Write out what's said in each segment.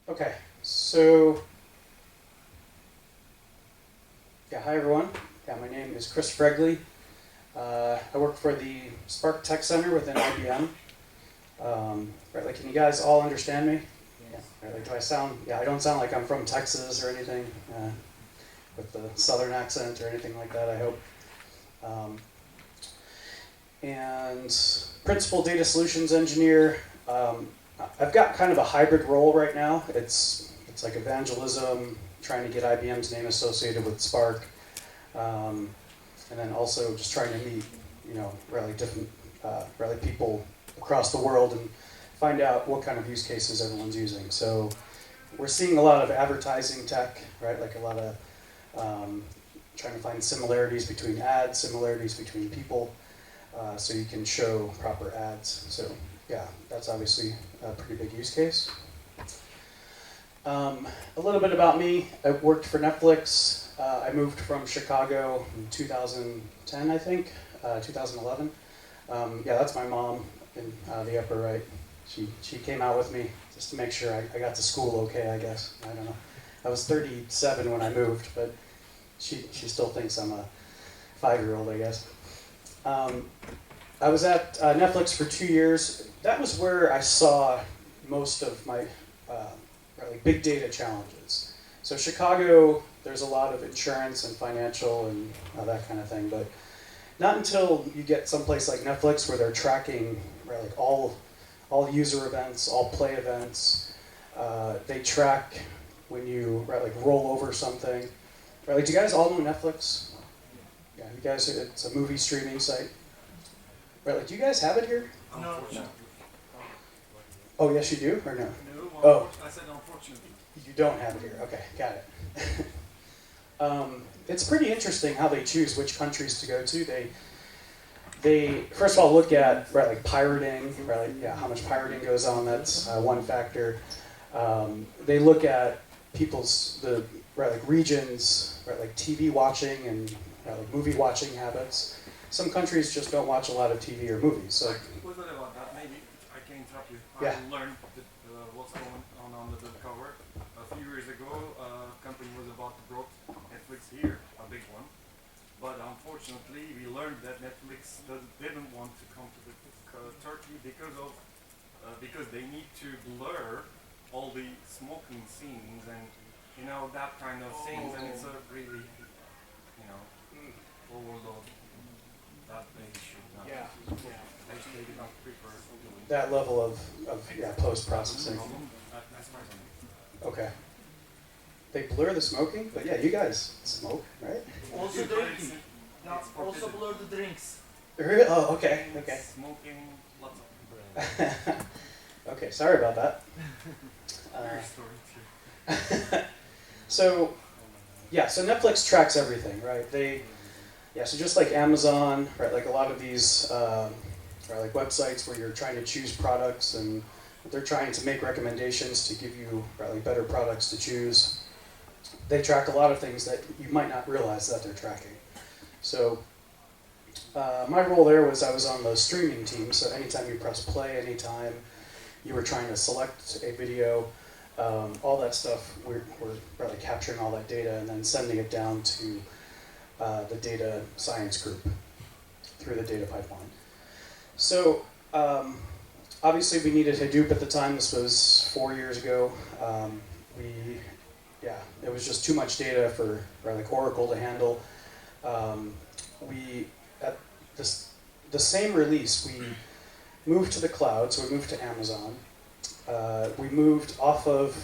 Okay, so, yeah, hi everyone. Yeah, my name is Chris Fregly. I work for the Spark Tech Center within IBM. Right, like, can you guys all understand me? Yeah, right, like, do I sound, yeah, I don't sound like I'm from Texas or anything, with the southern accent or anything like that, I hope. And Principal Data Solutions Engineer. I've got kind of a hybrid role right now. It's like evangelism, trying to get IBM's name associated with Spark, and then also just trying to meet, really different, really people across the world and find out what kind of use cases everyone's using. So we're seeing a lot of advertising tech, right? Like a lot of trying to find similarities between ads, similarities between people, so you can show proper ads. So yeah, that's obviously a pretty big use case. A little bit about me. I worked for Netflix. I moved from Chicago in 2010, I think, 2011. Yeah, that's my mom in the upper right. She came out with me just to make sure I got to school okay, I guess. I don't know. I was 37 when I moved, but she still thinks I'm a 5-year-old, I guess. I was at Netflix for 2 years. That was where I saw most of my really big data challenges. So Chicago, there's a lot of insurance and financial and that kind of thing, but not until you get someplace like Netflix where they're tracking really all user events, all play events. They track when you roll over something. Right, do you guys all know Netflix? Yeah, you guys, it's a movie streaming site. Right, do you guys have it here? No. Oh, yes you do, or no? No, oh. I said unfortunately. You don't have it here, okay, got it. It's pretty interesting how they choose which countries to go to. They first of all look at pirating, how much pirating goes on, that's one factor. They look at people's, regions, like TV watching and movie watching habits. Some countries just don't watch a lot of TV or movies. So. Was that about that? Maybe I can interrupt you. Yeah. I learned that, what's going on under the cover. A few years ago, a company was about to broke Netflix here, a big one. But unfortunately, we learned that Netflix didn't want to come to Turkey because they need to blur all the smoking scenes and that kind of things, and it's a really overload that they should not. Yeah. They did not prefer doing That level of post-processing. as far as I know. Okay. They blur the smoking, but yeah, you guys smoke, right? Also drinking. Also blur the drinks. Oh, okay. Smoking, lots of Okay, sorry about that. weird story too. So Netflix tracks everything, right? So just like Amazon, right? Like a lot of these, like websites where you're trying to choose products and they're trying to make recommendations to give you better products to choose. They track a lot of things that you might not realize that they're tracking. So my role there was I was on the streaming team. So anytime you press play, anytime you were trying to select a video, all that stuff, we're really capturing all that data and then sending it down to the data science group through the data pipeline. So obviously we needed Hadoop at the time. This was 4 years ago. It was just too much data for Oracle to handle. At the same release, we moved to the cloud, so we moved to Amazon. We moved off of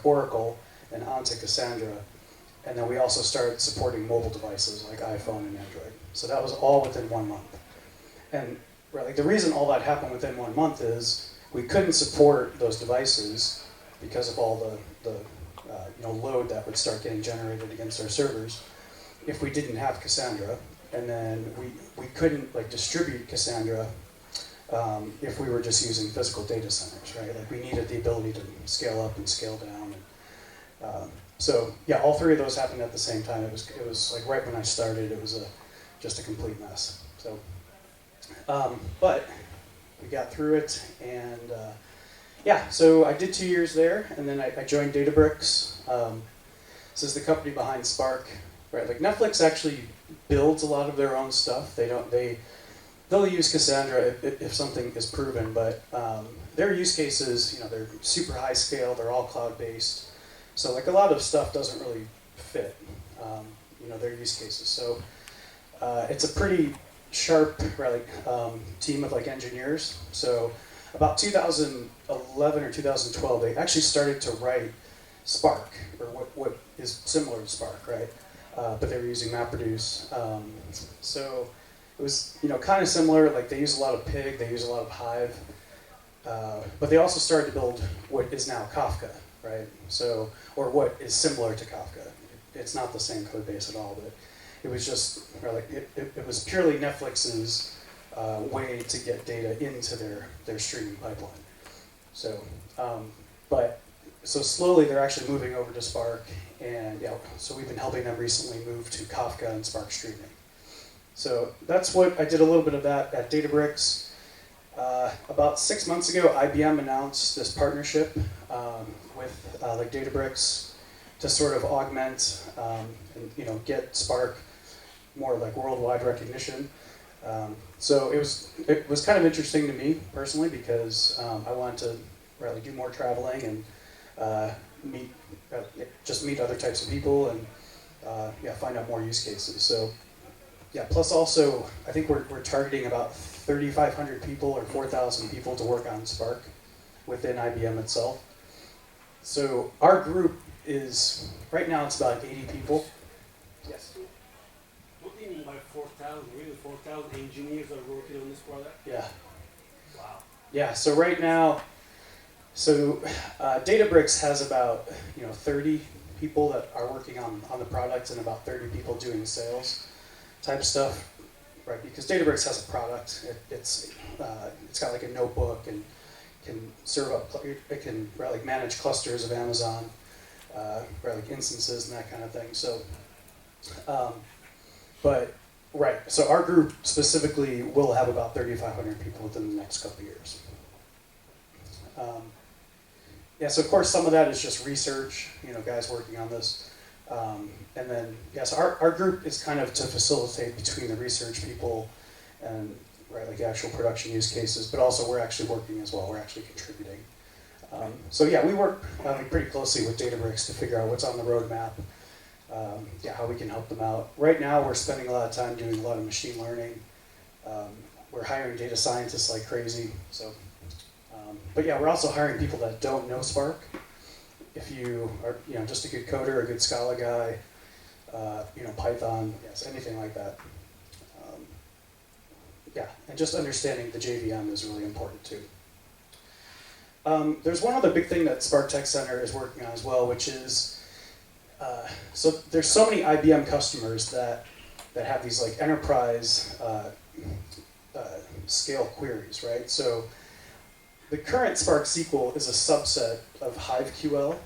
Oracle and onto Cassandra, and then we also started supporting mobile devices like iPhone and Android. So that was all within 1 month. And the reason all that happened within 1 month is we couldn't support those devices because of all the load that would start getting generated against our servers if we didn't have Cassandra. And then we couldn't distribute Cassandra if we were just using physical data centers, right? We needed the ability to scale up and scale down. And, so yeah, all three of those happened at the same time. It was right when I started. It was just a complete mess. So, but we got through it, and Yeah, so I did 2 years there, and then I joined Databricks. This is the company behind Spark, right? Like Netflix actually builds a lot of their own stuff. They'll use Cassandra if something is proven, but their use cases, they're super high scale. They're all cloud based, so like a lot of stuff doesn't really fit, their use cases. So it's a pretty sharp, right, team of like engineers. So about 2011 or 2012, they actually started to write Spark, or what is similar to Spark, right? But they were using MapReduce. So it was kind of similar. Like they use a lot of Pig, they use a lot of Hive, but they also started to build what is now Kafka, right? So, or what is similar to Kafka. It's not the same code base at all, but it was just it was purely Netflix's way to get data into their streaming pipeline. So, so slowly they're actually moving over to Spark, and so we've been helping them recently move to Kafka and Spark streaming. So that's what I did a little bit of that at Databricks. About 6 months ago, IBM announced this partnership with like Databricks to sort of augment and get Spark more like worldwide recognition. So it was kind of interesting to me personally because I wanted to really do more traveling and meet other types of people and find out more use cases. So plus also I think we're targeting about 3,500 people or 4,000 people to work on Spark within IBM itself. So our group is right now it's about 80 people. Yes. What do you mean by 4,000? Really, 4,000 engineers are working on this product? Yeah. Wow. Yeah. So right now, Databricks has about 30 people that are working on the product and about 30 people doing sales type stuff, right? Because Databricks has a product. It's got like a notebook and can serve up. It can like manage clusters of Amazon, like instances and that kind of thing. So. So our group specifically will have about 3,500 people within the next couple of years. So of course some of that is just research, guys working on this. And then, so our group is kind of to facilitate between the research people and like actual production use cases, but also we're actually working as well, we're actually contributing. We work pretty closely with Databricks to figure out what's on the roadmap, how we can help them out. Right now, we're spending a lot of time doing a lot of machine learning. We're hiring data scientists like crazy. So, we're also hiring people that don't know Spark. If you are, just a good coder, a good Scala guy, Python, anything like that. And just understanding the JVM is really important too. There's one other big thing that Spark Tech Center is working on as well, which is so there's so many IBM customers that have these like enterprise scale queries, right? So the current Spark SQL is a subset of HiveQL,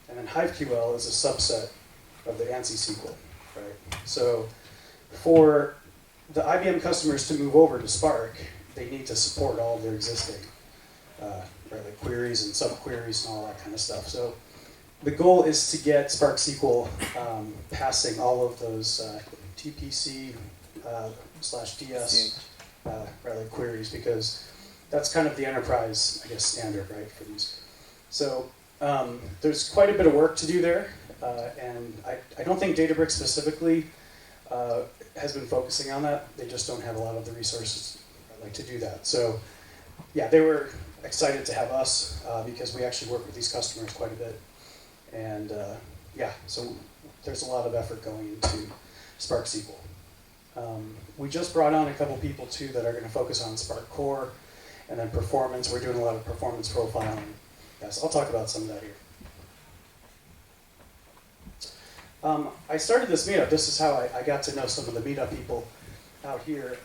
and then HiveQL is a subset of the ANSI SQL, right? So for the IBM customers to move over to Spark, they need to support all of their existing like queries and subqueries and all that kind of stuff. So the goal is to get Spark SQL passing all of those TPC /DS queries, because that's kind of the enterprise, standard, right, for these. So there's quite a bit of work to do there, and I don't think Databricks specifically has been focusing on that. They just don't have a lot of the resources to do that. So they were excited to have us because we actually work with these customers quite a bit. And so there's a lot of effort going into Spark SQL. We just brought on a couple people too that are going to focus on Spark Core and then performance. We're doing a lot of performance profiling. Yes, I'll talk about some of that here. I started this meetup. This is how I got to know some of the meetup people out here.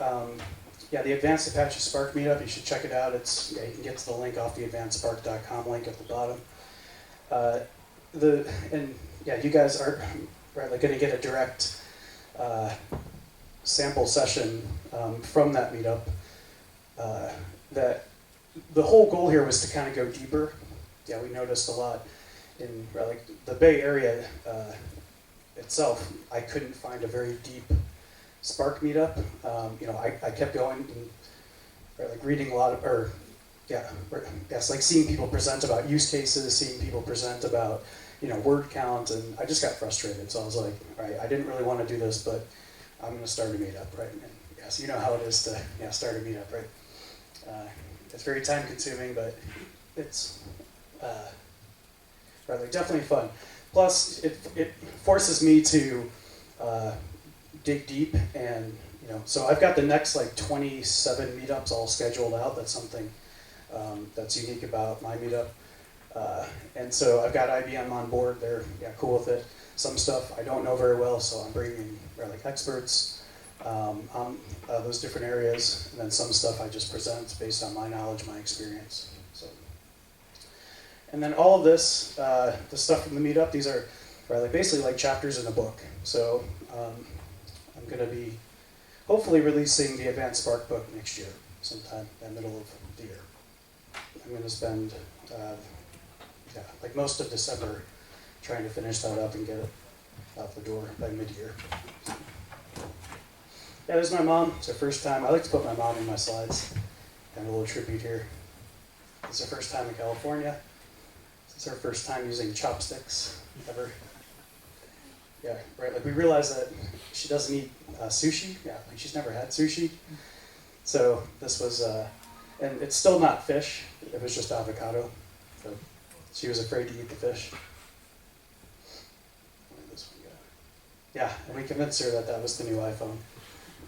The Advanced Apache Spark meetup, you should check it out. You can get to the link off the advancedspark.com link at the bottom. You guys are going to get a direct sample session from that meetup. That the whole goal here was to kind of go deeper yeah, we noticed a lot in like the Bay Area itself. I couldn't find a very deep Spark meetup. You know, I kept going and like reading a lot of, yes, like seeing people present about use cases, seeing people present about, you know, word count, and I just got frustrated. So I was like, all right, I didn't really want to do this, but I'm going to start a meetup, right? And yes, you know how it is to start a meetup, right? It's very time consuming, but it's like definitely fun. Plus, it forces me to dig deep, and you know, so I've got the next like 27 meetups all scheduled out. That's something that's unique about my meetup. And so I've got IBM on board. They're cool with it. Some stuff I don't know very well, so I'm bringing like experts on those different areas, and then some stuff I just present based on my knowledge, my experience. So, and then all of this, the stuff from the meetup, these are like basically like chapters in a book. So I'm going to be hopefully releasing the Advanced Spark book next year, sometime in the middle of the year. I'm going to spend like most of December trying to finish that up and get it out the door by mid-year. Yeah, this is my mom. It's her first time. I like to put my mom in my slides. And a little tribute here. It's her first time in California. It's her first time using chopsticks ever. Yeah, right. Like we realized that she doesn't eat sushi. Yeah, like she's never had sushi. So this was, and it's still not fish. It was just avocado. So she was afraid to eat the fish. Where did this one go? Yeah, and we convinced her that that was the new iPhone.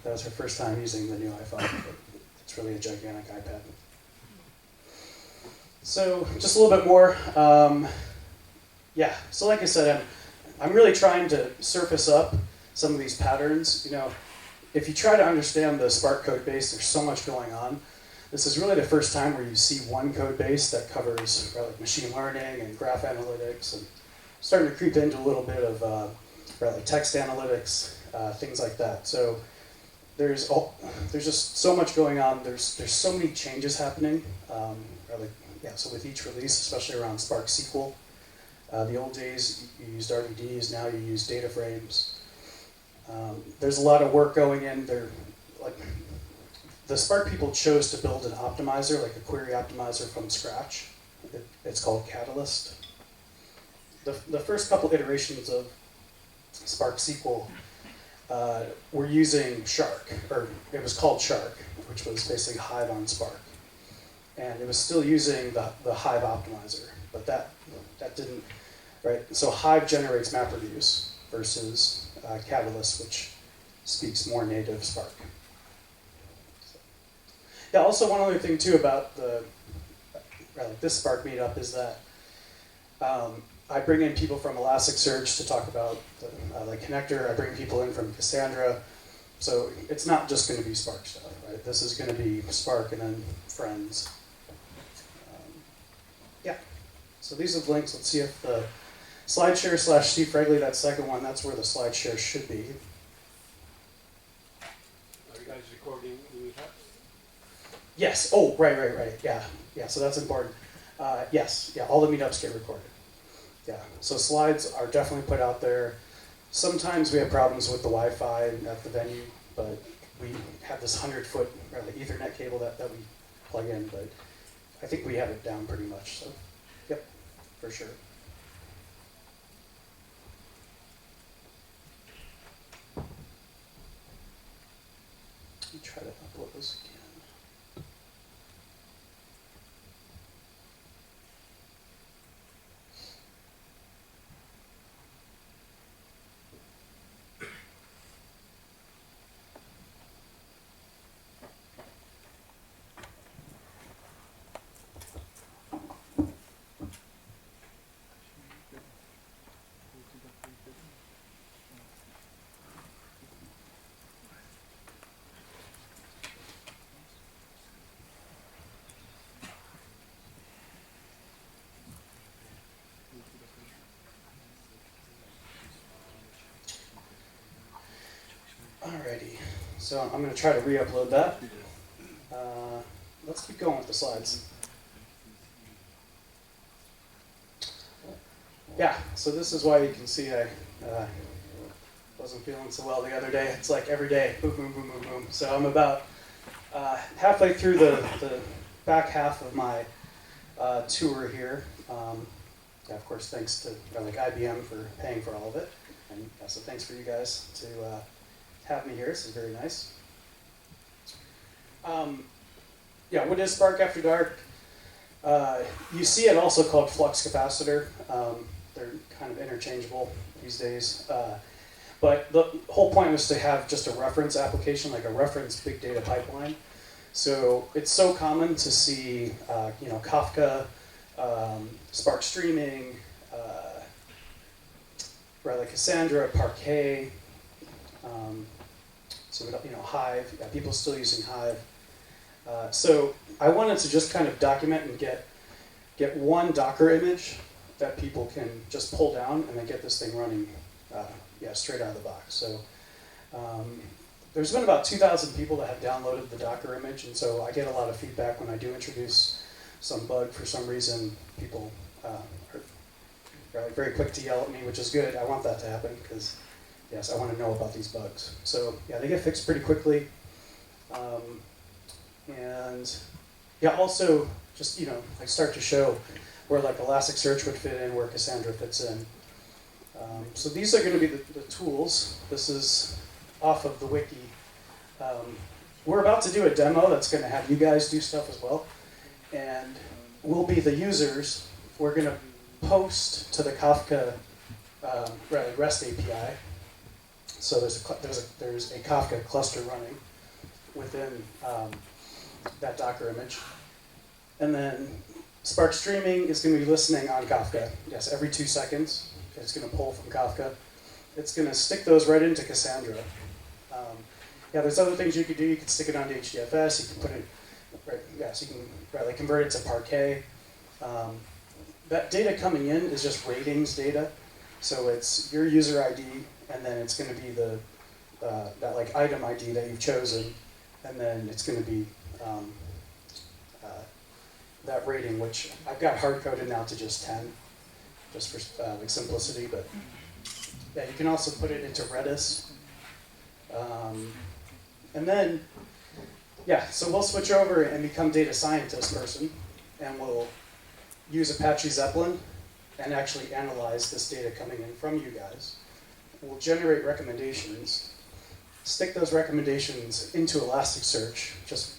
That was her first time using the new iPhone. It's really a gigantic iPad. So just a little bit more. So like I said, I'm really trying to surface up some of these patterns. You know, if you try to understand the Spark code base, there's so much going on. This is really the first time where you see one code base that covers like machine learning and graph analytics, and starting to creep into a little bit of like text analytics, things like that. So there's just so much going on. There's so many changes happening. So with each release, especially around Spark SQL, the old days you used RDDs, now you use data frames. There's a lot of work going in there. Like the Spark people chose to build an optimizer, like a query optimizer from scratch. It's called Catalyst. The first couple iterations of Spark SQL were using Shark, or it was called Shark, which was basically Hive on Spark. And it was still using the Hive optimizer, but that didn't, right? So Hive generates MapReduce versus Catalyst, which speaks more native Spark. So. Yeah, also one other thing too about this Spark meetup is that I bring in people from Elasticsearch to talk about the connector. I bring people in from Cassandra. So it's not just going to be Spark stuff, right? This is going to be Spark and then friends. So these are the links. Let's see if the SlideShare / Steve Fregly, that second one, that's where the SlideShare should be. Are you guys recording the meetup? Yes. Oh, right. Yeah. So that's important. Yes. Yeah. All the meetups get recorded. Yeah. So slides are definitely put out there. Sometimes we have problems with the Wi-Fi at the venue, but we have this 100-foot Ethernet cable that we plug in. But I think we have it down pretty much. So, yep, for sure. Let me try to upload this again. Alrighty, so I'm going to try to re-upload that. Let's keep going with the slides. yeah, so this is why you can see I wasn't feeling so well the other day. It's like every day, boom, boom, boom, boom, boom. So I'm about halfway through the back half of my tour here. Yeah, of course, thanks to like IBM for paying for all of it. And yeah, so thanks for you guys to have me here. This is very nice. Yeah, what is Spark After Dark? You see it also called flux capacitor. They're kind of interchangeable these days. But the whole point was to have just a reference application, like a reference big data pipeline. So it's so common to see, Kafka, Spark Streaming, like Cassandra, Parquet. Hive. Yeah, people still using Hive. So I wanted to just kind of document and get one Docker image that people can just pull down and then get this thing running, straight out of the box. So there's been about 2,000 people that have downloaded the Docker image, and so I get a lot of feedback when I do introduce some bug for some reason. People are very quick to yell at me, which is good. I want that to happen because, yes, I want to know about these bugs. So yeah, they get fixed pretty quickly. Also just, I start to show where like Elasticsearch would fit in, where Cassandra fits in. So these are going to be the tools. This is off of the wiki. We're about to do a demo that's going to have you guys do stuff as well. And we'll be the users. We're going to post to the Kafka REST API. So there's a Kafka cluster running within that Docker image. And then Spark Streaming is going to be listening on Kafka. Yes, every 2 seconds. It's going to pull from Kafka. It's going to stick those right into Cassandra. There's other things you could do. You could stick it onto HDFS. You can put it, so you can convert it to Parquet. That data coming in is just ratings data. So it's your user ID, and then it's going to be that like item ID that you've chosen, and then it's going to be that rating, which I've got hard-coded now to just 10, just for simplicity. But yeah, you can also put it into Redis. And then, so we'll switch over and become data scientist person, and we'll use Apache Zeppelin and actually analyze this data coming in from you guys. We'll generate recommendations, stick those recommendations into Elasticsearch, just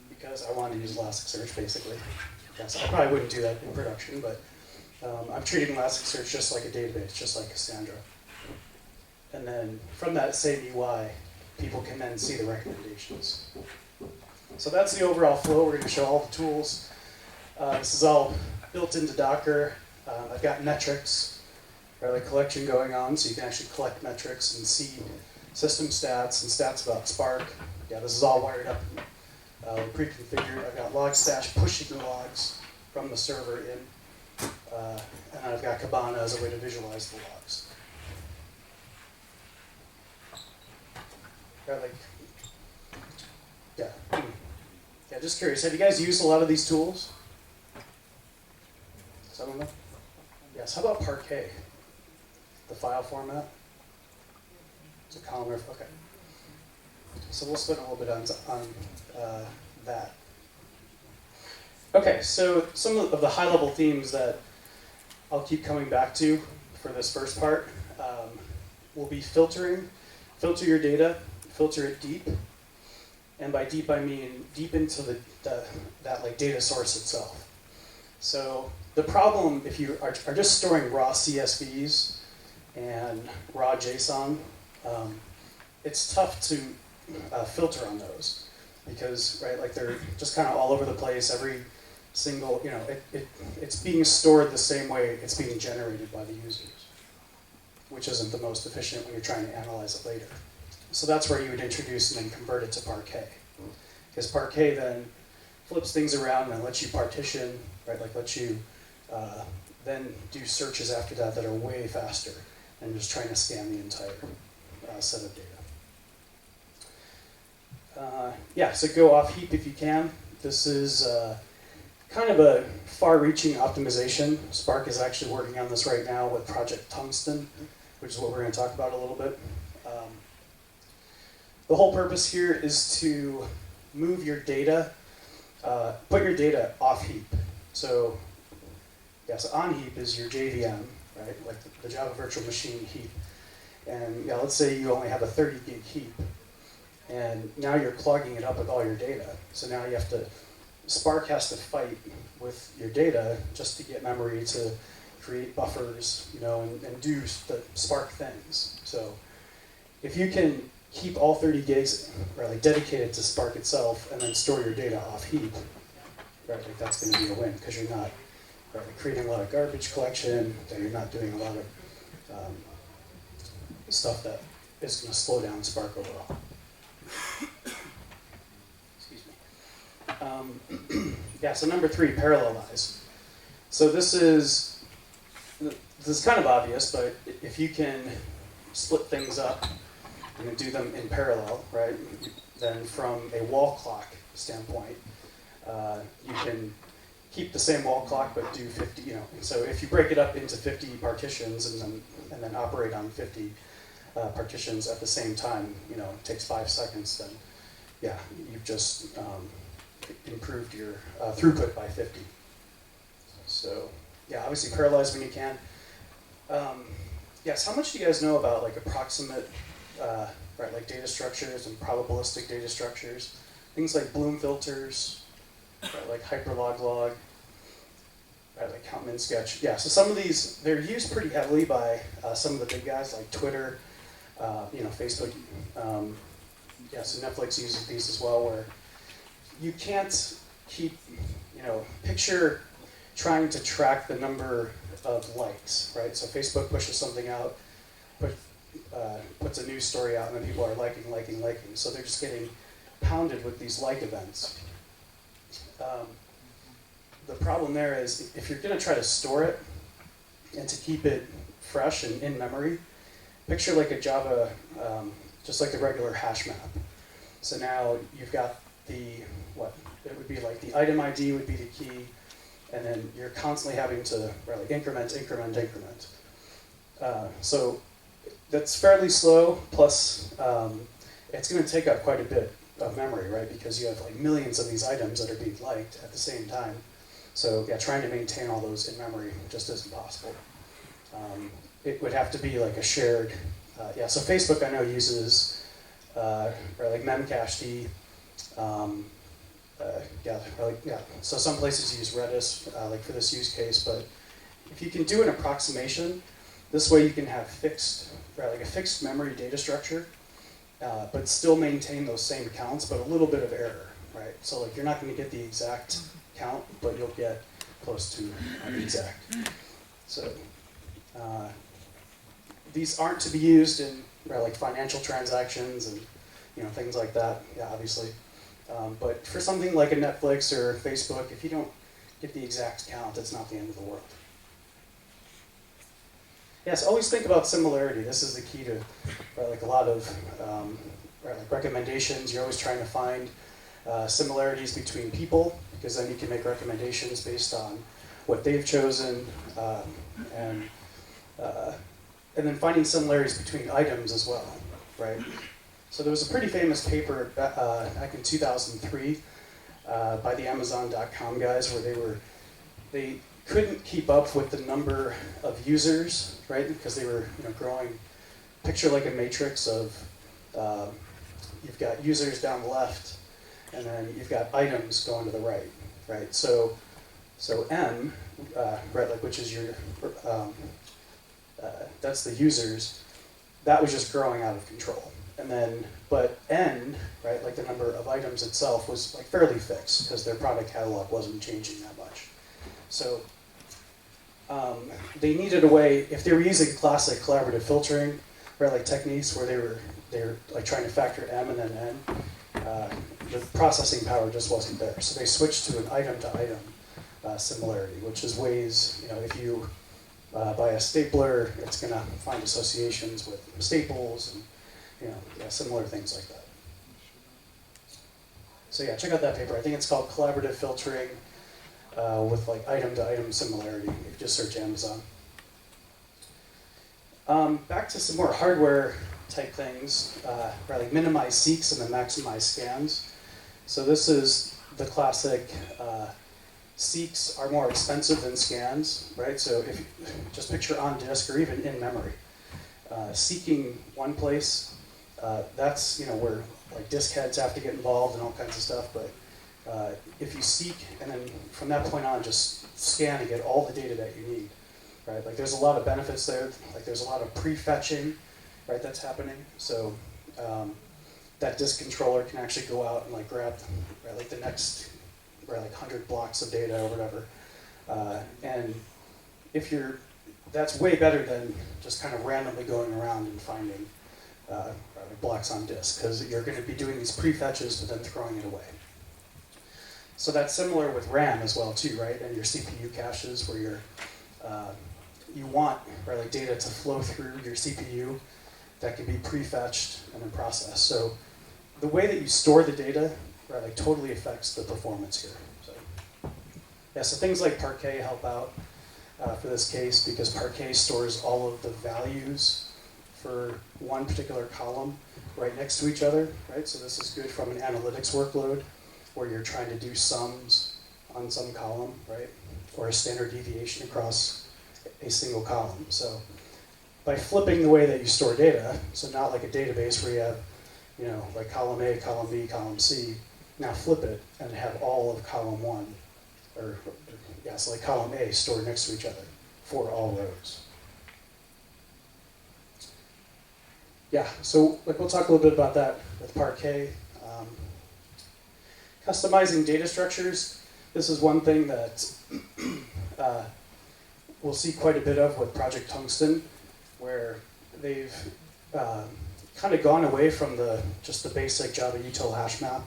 because I want to use Elasticsearch, basically. Yes, I probably wouldn't do that in production, but I'm treating Elasticsearch just like a database, just like Cassandra. And then from that same UI, people can then see the recommendations. So that's the overall flow. We're going to show all the tools. This is all built into Docker. I've got metrics, like collection going on, so you can actually collect metrics and see system stats and stats about Spark. Yeah, this is all wired up, pre-configured. I've got Logstash pushing the logs from the server in, and I've got Kibana as a way to visualize the logs. Just curious, have you guys used a lot of these tools? Some of them? Yes, how about Parquet? The file format? It's a columnar, okay. So we'll spend a little bit on that. Okay, so some of the high-level themes that I'll keep coming back to for this first part will be filtering. Filter your data, filter it deep. And by deep, I mean deep into that like data source itself. So the problem, if you are just storing raw CSVs and raw JSON, it's tough to filter on those because they're just kind of all over the place. Every single, it's being stored the same way it's being generated by the users, which isn't the most efficient when you're trying to analyze it later. So that's where you would introduce and then convert it to Parquet. Because Parquet then flips things around and lets you partition, lets you then do searches after that are way faster than just trying to scan the entire set of data. So go off heap if you can. This is kind of a far-reaching optimization. Spark is actually working on this right now with Project Tungsten, which is what we're going to talk about a little bit. The whole purpose here is to move your data, put your data off heap. So, so on heap is your JVM, right? Like the Java Virtual Machine heap. And yeah, let's say you only have a 30 gig heap, and now you're clogging it up with all your data. So now you have to, Spark has to fight with your data just to get memory to create buffers, and do the Spark things. So if you can keep all 30 gigs dedicated to Spark itself and then store your data off heap, that's going to be a win because you're not creating a lot of garbage collection, that you're not doing a lot of stuff that is going to slow down Spark overall. Excuse me. So number 3, parallelize. So this is kind of obvious, but if you can split things up and do them in parallel, right, then from a wall clock standpoint, you can keep the same wall clock but do 50, so if you break it up into 50 partitions and then operate on 50 partitions at the same time, it takes 5 seconds, then you've just improved your throughput by 50. So obviously parallelize when you can. Yes, how much do you guys know about approximate data structures and probabilistic data structures? Things like Bloom filters, like hyperlog, like count min sketch. So some of these, they're used pretty heavily by some of the big guys like Twitter, Facebook. So Netflix uses these as well, where you can't keep, picture trying to track the number of likes, right? So Facebook pushes something out, puts a news story out, and then people are liking. So they're just getting pounded with these like events. The problem there is if you're going to try to store it and to keep it fresh and in memory, picture like a Java, just like the regular hash map. So now you've got it would be like the item ID would be the key, and then you're constantly having to increment. So that's fairly slow, plus it's going to take up quite a bit of memory, right? Because you have millions of these items that are being liked at the same time. So trying to maintain all those in memory just isn't possible. It would have to be a shared, so Facebook I know uses memcached. So some places use Redis for this use case, but if you can do an approximation, this way you can have a fixed memory data structure, but still maintain those same counts, but a little bit of error, right? So you're not going to get the exact count, but you'll get close to the exact. So these aren't to be used in financial transactions and things like that, obviously. But for something like a Netflix or Facebook, if you don't get the exact count, it's not the end of the world. Yes, always think about similarity. This is the key to a lot of recommendations. You're always trying to find similarities between people, because then you can make recommendations based on what they've chosen, and then finding similarities between items as well, right? So there was a pretty famous paper back in 2003 by the Amazon.com guys, where they couldn't keep up with the number of users, right? Because they were growing. Picture like a matrix of you've got users down the left, and then you've got items going to the right, right? So M, which is your that's the users. That was just growing out of control. And then, but N, right, the number of items itself was fairly fixed because their product catalog wasn't changing that much. So they needed a way, if they were using classic collaborative filtering, techniques where they were trying to factor M and then N, the processing power just wasn't there. So they switched to an item-to-item similarity, which is ways, if you buy a stapler, it's going to find associations with staples and similar things like that. So check out that paper. I think it's called Collaborative Filtering. with like item-to-item similarity. If you just search Amazon. Back to some more hardware type things, where like minimize seeks and then maximize scans. So this is the classic seeks are more expensive than scans, right? So if you just picture on disk or even in memory, seeking one place, that's where like disk heads have to get involved and all kinds of stuff. But if you seek and then from that point on just scan and get all the data that you need, right? Like there's a lot of benefits there. Like there's a lot of prefetching, right? That's happening. So that disk controller can actually go out and like grab like the next like 100 blocks of data or whatever. And if that's way better than just kind of randomly going around and finding blocks on disk, because you're going to be doing these prefetches but then throwing it away. So that's similar with RAM as well too, right? And your CPU caches where you want like data to flow through your CPU that can be prefetched and then processed. So the way that you store the data like totally affects the performance here. So yeah, so things like Parquet help out for this case because Parquet stores all of the values for one particular column right next to each other, right? So this is good from an analytics workload where you're trying to do sums on some column, right? Or a standard deviation across a single column. So by flipping the way that you store data, so not like a database where you have, like column A, column B, column C, now flip it and have all of column 1, so like column A stored next to each other for all rows. Yeah, so like we'll talk a little bit about that with Parquet. Customizing data structures, this is one thing that we'll see quite a bit of with Project Tungsten, where they've kind of gone away from just the basic Java util hash map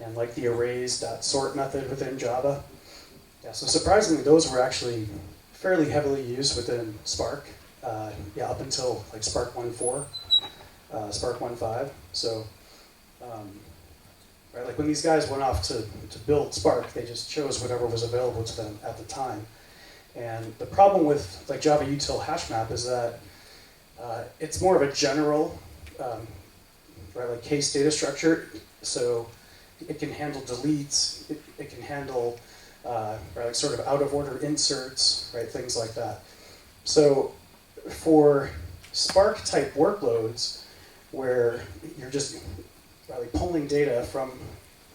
and like the arrays.sort method within Java. Yeah, so surprisingly, those were actually fairly heavily used within Spark, up until like Spark 1.4, Spark 1.5. So, like when these guys went off to build Spark, they just chose whatever was available to them at the time. And the problem with like Java util hash map is that it's more of a general, like case data structure. So it can handle deletes. It can handle like sort of out of order inserts, right? Things like that. So for Spark type workloads, where you're just like pulling data from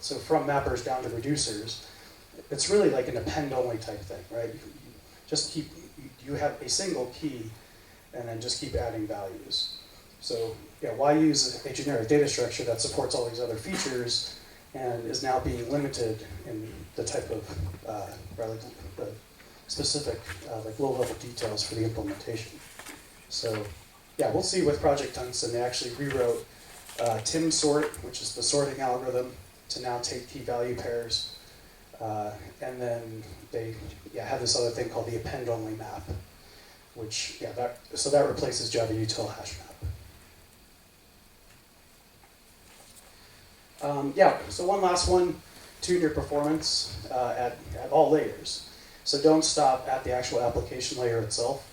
mappers down to reducers, it's really like an append only type thing, right? You have a single key and then just keep adding values. So yeah, why use a generic data structure that supports all these other features and is now being limited in the type of the specific like low-level details for the implementation. So yeah, we'll see with Project Tungsten, they actually rewrote Tim sort, which is the sorting algorithm, to now take key value pairs. And then they have this other thing called the append-only map, which, that replaces Java util hash map. So one last one, tune your performance at all layers. So don't stop at the actual application layer itself.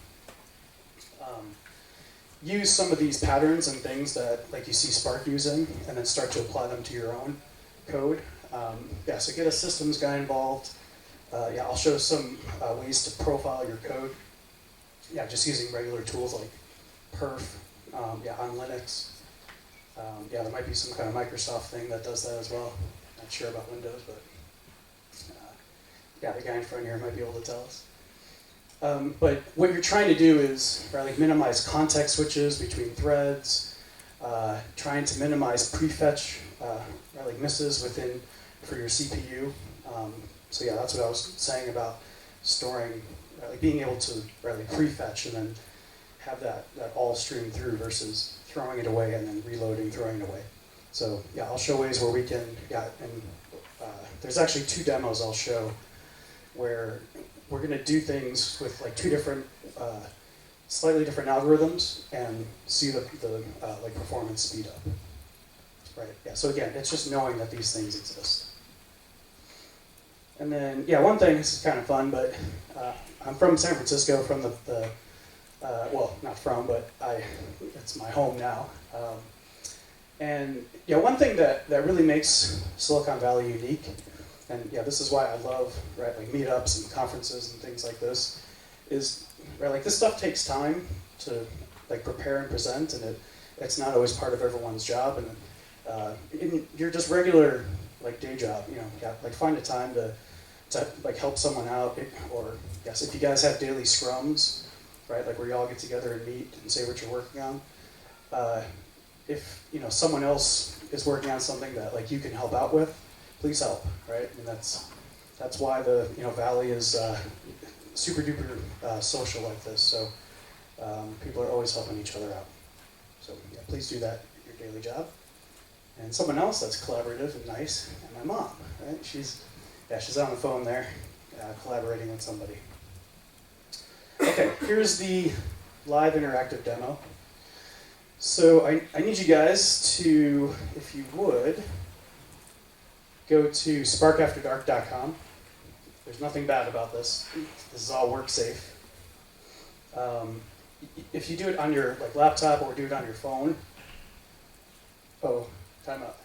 Use some of these patterns and things that like you see Spark using, and then start to apply them to your own code. So get a systems guy involved. I'll show some ways to profile your code. Just using regular tools like perf on Linux. There might be some kind of Microsoft thing that does that as well. Not sure about Windows, but the guy in front here might be able to tell us. But what you're trying to do is like minimize context switches between threads, trying to minimize prefetch like misses for your CPU. That's what I was saying about storing, like being able to prefetch and then have that all stream through versus throwing it away and then reloading, throwing it away. So I'll show ways where we can, there's actually 2 demos I'll show where we're going to do things with like 2 different, slightly different algorithms and see the like performance speed up. Right. So again, it's just knowing that these things exist. And then, yeah, one thing, this is kind of fun, but I'm from San Francisco, from well, not from, but it's my home now. And yeah, one thing that really makes Silicon Valley unique, and yeah, this is why I love, right, like meetups and conferences and things like this, is, right, like this stuff takes time to like prepare and present, and it's not always part of everyone's job, and in your just regular like day job, you know, yeah, like find a time to like help someone out, or yes, if you guys have daily scrums, right, like where you all get together and meet and say what you're working on. If you know someone else is working on something that like you can help out with, please help, right? And that's why the Valley is super duper social like this. So people are always helping each other out. So yeah, please do that at your daily job. And someone else that's collaborative and nice, and my mom, right? She's on the phone there, collaborating with somebody. Okay, here's the live interactive demo. So I need you guys to, if you would, go to sparkafterdark.com. There's nothing bad about this. This is all work safe. If you do it on your laptop or do it on your phone, oh, time out.